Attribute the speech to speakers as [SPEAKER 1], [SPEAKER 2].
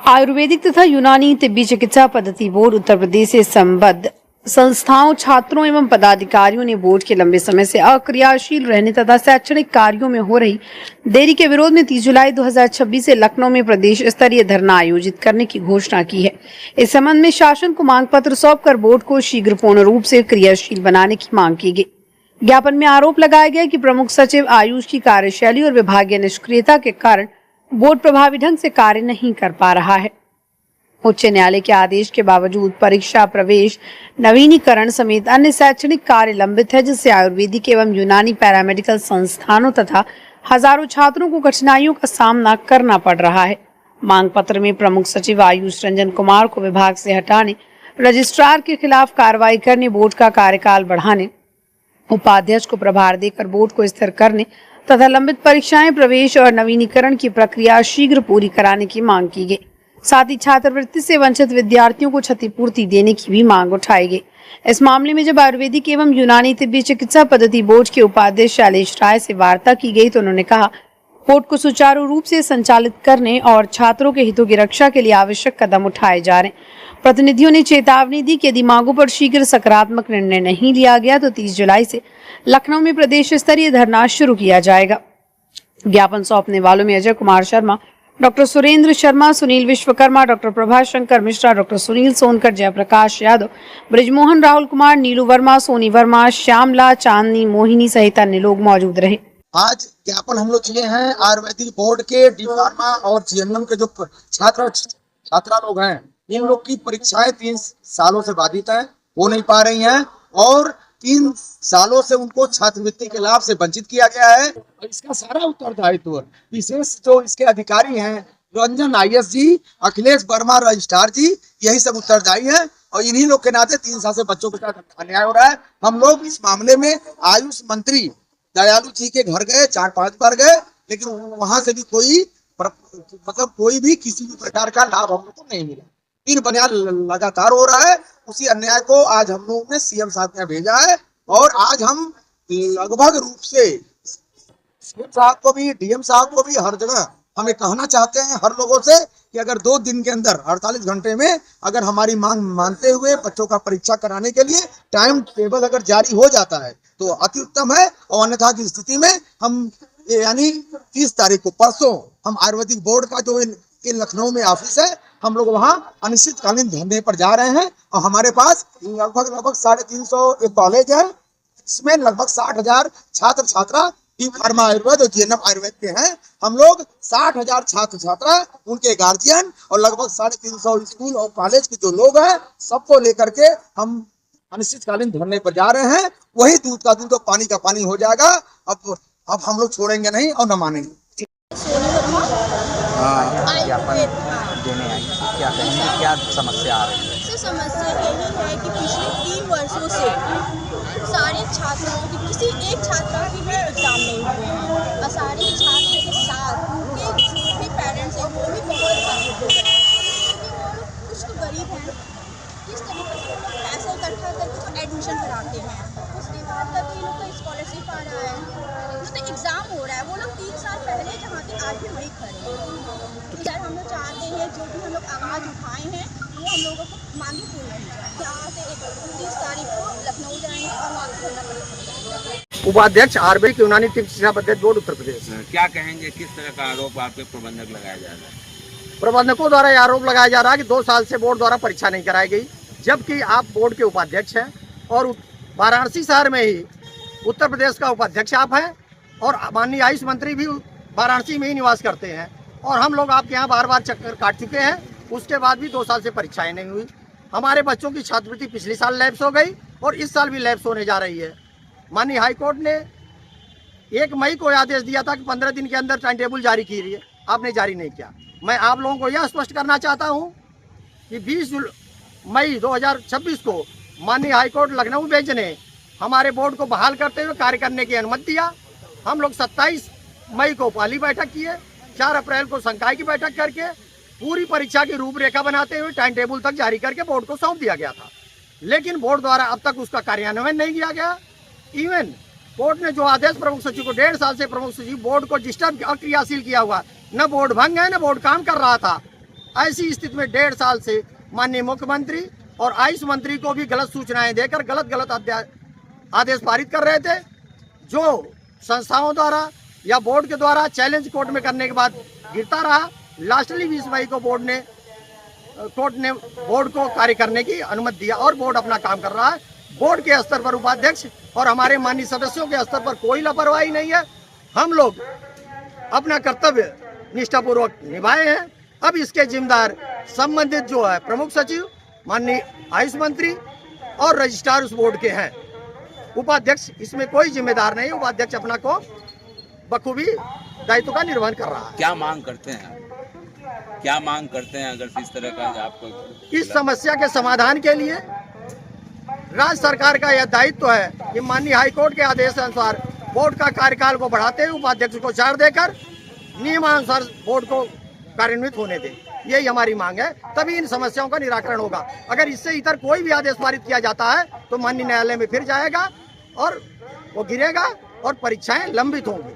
[SPEAKER 1] आयुर्वेदिक तथा यूनानी तिब्बी चिकित्सा पद्धति बोर्ड उत्तर प्रदेश से संबद्ध संस्थाओं, छात्रों एवं पदाधिकारियों ने बोर्ड के लंबे समय से अक्रियाशील रहने तथा शैक्षणिक कार्यों में हो रही देरी के विरोध में 30 जुलाई 2026 से लखनऊ में प्रदेश स्तरीय धरना आयोजित करने की घोषणा की है। इस संबंध में शासन को मांग पत्र सौंपकर बोर्ड को शीघ्र पूर्ण रूप से क्रियाशील बनाने की मांग की गई। ज्ञापन में आरोप लगाया गया कि प्रमुख सचिव आयुष की कार्यशैली और विभागीय निष्क्रियता के कारण बोर्ड प्रभावी ढंग से कार्य नहीं कर पा रहा है। उच्च न्यायालय के आदेश के बावजूद परीक्षा, प्रवेश, नवीनीकरण समेत अन्य शैक्षणिक कार्य लंबित है, जिससे आयुर्वेदिक एवं यूनानी पैरामेडिकल संस्थानों तथा हजारों छात्रों को कठिनाइयों का सामना करना पड़ रहा है। मांग पत्र में प्रमुख सचिव आयुष रंजन कुमार को विभाग से हटाने, रजिस्ट्रार के खिलाफ कार्रवाई करने, बोर्ड का कार्यकाल बढ़ाने, उपाध्यक्ष को प्रभार देकर बोर्ड को स्थिर करने तथा लंबित परीक्षाएं, प्रवेश और नवीनीकरण की प्रक्रिया शीघ्र पूरी कराने की मांग की गई। साथ ही छात्रवृत्ति से वंचित विद्यार्थियों को क्षतिपूर्ति देने की भी मांग उठाई गई। इस मामले में जब आयुर्वेदिक एवं यूनानी तिब्बी चिकित्सा पद्धति बोर्ड के उपाध्यक्ष शैलेश राय से वार्ता की गई तो उन्होंने कहा, बोर्ड को सुचारू रूप से संचालित करने और छात्रों के हितों की रक्षा के लिए आवश्यक कदम उठाए जा रहे हैं। प्रतिनिधियों ने चेतावनी दी कि यदि मांगों पर शीघ्र सकारात्मक निर्णय नहीं लिया गया तो 30 जुलाई से लखनऊ में प्रदेश स्तरीय धरना शुरू किया जाएगा। ज्ञापन सौंपने वालों में Ajay Kumar Sharma, doctor Surendra Sharma, Sunil Vishwakarma, doctor Prabha Shankar Mishra, doctor Sunil Sonkar, Jayprakash Yadav, Brijmohan, Rahul Kumar, Neelu Verma, Soni Verma, Shyamala, Chandni, Mohini सहित अन्य लोग मौजूद रहे।
[SPEAKER 2] आज ज्ञापन हम लोग दिए हैं आयुर्वेदिक बोर्ड के डी फार्मा और जीएनएम के जो छात्रा लोग हैं, इन लोग की परीक्षाएं 3 सालों से बाधित है, हो नहीं पा रही हैं और 3 सालों से उनको छात्रवृत्ति के लाभ से वंचित किया गया है। और इसका सारा उत्तरदायित्व विशेष जो इसके अधिकारी हैं, रंजन आईएएस जी, अखिलेश वर्मा रजिस्ट्रार जी, यही सब उत्तरदायी हैं और इन्हीं लोग के नाते 3 साल से बच्चों के साथ अन्याय हो रहा है। हम लोग इस मामले में आयुष मंत्री दयालु जी के घर गए, 4-5 बार गए, लेकिन वहां से भी कोई भी किसी भी प्रकार का लाभ हम लोग को नहीं मिला। 3 बनियान लगातार हो रहा है। उसी अन्याय को आज हम लोगों ने सीएम साहब के यहाँ भेजा है और आज हम लगभग रूप से सीएम साहब को भी, डीएम साहब को भी हर जगह हमें कहना चाहते हैं हर लोगों से कि अगर 2 दिन के अंदर 48 घंटे में अगर हमारी मांग मानते हुए बच्चों का परीक्षा कराने के लिए टाइम टेबल अगर जारी हो जाता है तो अति उत्तम है और अन्यथा की स्थिति में हम यानी 30 तारीख को परसों हम आयुर्वेदिक बोर्ड का जो लखनऊ में ऑफिस है, हम लोग वहाँ अनिश्चितकालीन धरने पर जा रहे हैं और हमारे पास लगभग 350 एक कॉलेज है, इसमें लगभग 60,000 छात्र छात्रा डी फार्मा आयुर्वेद और जीएनएम आयुर्वेद के हैं। हम लोग 60,000 छात्र छात्रा, उनके गार्जियन और लगभग 350 स्कूल और कॉलेज के जो लोग हैं, सबको लेकर के हम अनिश्चितकालीन धरने पर जा रहे हैं। वही दूध का दूध और पानी का पानी हो जाएगा। अब हम लोग छोड़ेंगे नहीं और न मानेंगे।
[SPEAKER 3] ज्ञापन देने आई, क्या कहेंगे, क्या समस्या आ रही है?
[SPEAKER 4] सर, समस्या यही है कि पिछले 3 वर्षों से सारे छात्राओं की किसी एक छात्रा की भी एग्जाम नहीं हुए हैं और सारे छात्र के साथ उनके जो भी पेरेंट्स हैं वो भी बहुत भावुक हो गए हैं क्योंकि वो लोग कुछ तो गरीब हैं। किस तरीके से वो लोग पैसा इकट्ठा करके तो एडमिशन कराते हैं, उसके बाद तक इन लोग का स्कॉलरशिप आ रहा है, मतलब एग्ज़ाम हो रहा है। वो लोग 3 साल पहले जहाँ थे आज भी वही खड़े हैं। सर, हम लोग चाहते हैं जो भी हम लोग आवाज़ उठाए हैं वो हम लोगों को मांगी पूरी की जाए। यहाँ से 29 तारीख को लखनऊ जाएंगे और वहाँ से धरना प्रदर्शन।
[SPEAKER 5] उपाध्यक्ष आयुर्वेदिक यूनानी तिब्बी चिकित्सा पद्धति बोर्ड उत्तर प्रदेश।
[SPEAKER 3] क्या कहेंगे, किस तरह का आरोप आपके प्रबंधक लगाया जा रहा है?
[SPEAKER 5] प्रबंधकों द्वारा यह आरोप लगाया जा रहा है कि 2 साल से बोर्ड द्वारा परीक्षा नहीं कराई गई, जबकि आप बोर्ड के उपाध्यक्ष हैं और वाराणसी शहर में ही उत्तर प्रदेश का उपाध्यक्ष आप हैं और माननीय आयुष मंत्री भी वाराणसी में ही निवास करते हैं और हम लोग आपके यहाँ बार बार चक्कर काट चुके हैं। उसके बाद भी 2 साल से परीक्षाएं नहीं हुई। हमारे बच्चों की छात्रवृत्ति पिछले साल लैप्स हो गई और इस साल भी लैप्स होने जा रही है। माननीय हाईकोर्ट ने 1 मई को आदेश दिया था कि 15 दिन के अंदर टाइम टेबल जारी कीजिए, आपने जारी नहीं किया। मैं आप लोगों को यह स्पष्ट करना चाहता हूँ कि 20 मई 2026 को माननीय हाईकोर्ट लखनऊ बेंच ने हमारे बोर्ड को बहाल करते हुए कार्य करने की अनुमति दिया। हम लोग 27 मई को पहली बैठक किए, 4 अप्रैल को संकाय की बैठक करके पूरी परीक्षा की रूपरेखा बनाते हुए टाइम टेबल तक जारी करके बोर्ड को सौंप दिया गया था, लेकिन बोर्ड द्वारा अब तक उसका कार्यान्वयन नहीं किया गया। इवन कोर्ट ने जो आदेश प्रमुख सचिव को 1.5 साल से प्रमुख सचिव बोर्ड को डिस्टर्ब अक्रियाशील किया हुआ, न बोर्ड भंग है न बोर्ड काम कर रहा था। ऐसी स्थिति में 1.5 साल से माननीय मुख्यमंत्री और आयुष मंत्री को भी गलत सूचनाएं देकर गलत आदेश पारित कर रहे थे, जो संस्थाओं द्वारा या बोर्ड के द्वारा चैलेंज कोर्ट में करने के बाद गिरता रहा। लास्टली 20 मई को कोर्ट ने बोर्ड को कार्य करने की अनुमति दिया और बोर्ड अपना काम कर रहा है। बोर्ड के स्तर पर उपाध्यक्ष और हमारे माननीय सदस्यों के स्तर पर कोई लापरवाही नहीं है। हम लोग अपना कर्तव्य निष्ठापूर्वक निभाए हैं। अब इसके जिम्मेदार संबंधित जो है प्रमुख सचिव, माननीय आयुष मंत्री और रजिस्ट्रार उस बोर्ड के हैं। उपाध्यक्ष इसमें कोई जिम्मेदार नहीं है। उपाध्यक्ष अपना को बखूबी दायित्व का निर्वहन कर रहा है।
[SPEAKER 6] क्या मांग करते हैं, क्या मांग करते हैं अगर इस तरह का आपको?
[SPEAKER 5] इस समस्या के समाधान के लिए राज्य सरकार का यह दायित्व है कि माननीय हाईकोर्ट के आदेश अनुसार बोर्ड का कार्यकाल को बढ़ाते हुए उपाध्यक्ष को चार्ज देकर नियमानुसार बोर्ड को कार्यान्वित होने दें। यही हमारी मांग है, तभी इन समस्याओं का निराकरण होगा। अगर इससे इतर कोई भी आदेश पारित किया जाता है तो माननीय न्यायालय में फिर जाएगा और वो गिरेगा और परीक्षाएं लंबित होंगी।